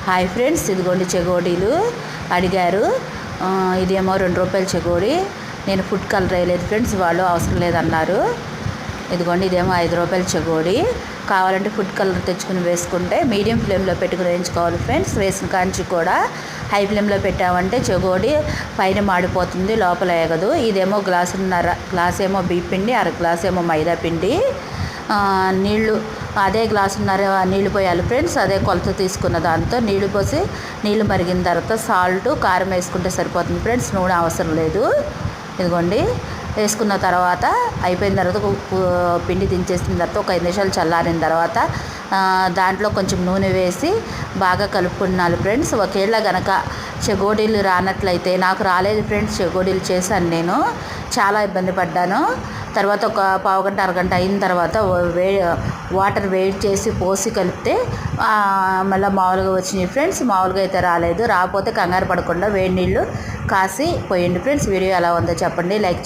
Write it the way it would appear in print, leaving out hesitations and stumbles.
Hi friends, ఇదిగోండి చెగోడీలు అడిగారు. ఇదేమో ₹2 చెగోడి. నేను ఫుడ్ కలర్ వేయలేదు ఫ్రెండ్స్, వాళ్ళు అవసరం లేదన్నారు. ఇదిగోండి ఇదేమో ₹5 చెగోడి. కావాలంటే ఫుడ్ కలర్ తెచ్చుకుని వేసుకుంటే మీడియం ఫ్లేమ్లో పెట్టుకుని వేయించుకోవాలి ఫ్రెండ్స్. వేసిన కాంచి కూడా హై ఫ్లేమ్లో పెట్టామంటే చెగోడి పైన మాడిపోతుంది, లోపల ఎగదు. ఇదేమో గ్లాస్ ఏమో బియ్య పిండి, గ్లాస్ ఏమో మైదా పిండి. నీళ్ళు అదే గ్లాసున్నర నీళ్ళు పోయాలి ఫ్రెండ్స్. అదే కొలత తీసుకున్న దాంతో నీళ్ళు పోసి నీళ్ళు మరిగిన తర్వాత సాల్ట్, కారం వేసుకుంటే సరిపోతుంది ఫ్రెండ్స్. నూనె అవసరం లేదు. ఇదిగోండి వేసుకున్న తర్వాత అయిపోయిన తర్వాత పిండి దించేసిన తర్వాత ఒక 5 నిమిషాలు చల్లారిన తర్వాత దాంట్లో కొంచెం నూనె వేసి బాగా కలుపుకున్నాను ఫ్రెండ్స్. ఒకేళ్ళ గనక చెగోడీలు రానట్లయితే, నాకు రాలేదు ఫ్రెండ్స్, చెగోడీలు చేశాను నేను, చాలా ఇబ్బంది పడ్డాను. తర్వాత ఒక పావుగంట అరగంట అయిన తర్వాత వాటర్ వేడి చేసి పోసి కలిపితే మళ్ళీ మామూలుగా వచ్చినాయి ఫ్రెండ్స్. మామూలుగా అయితే రాలేదు. రాకపోతే కంగారు పడకుండా వేడి నీళ్ళు కాసి పోయండి ఫ్రెండ్స్. వీడియో ఎలా ఉందో చెప్పండి. లైక్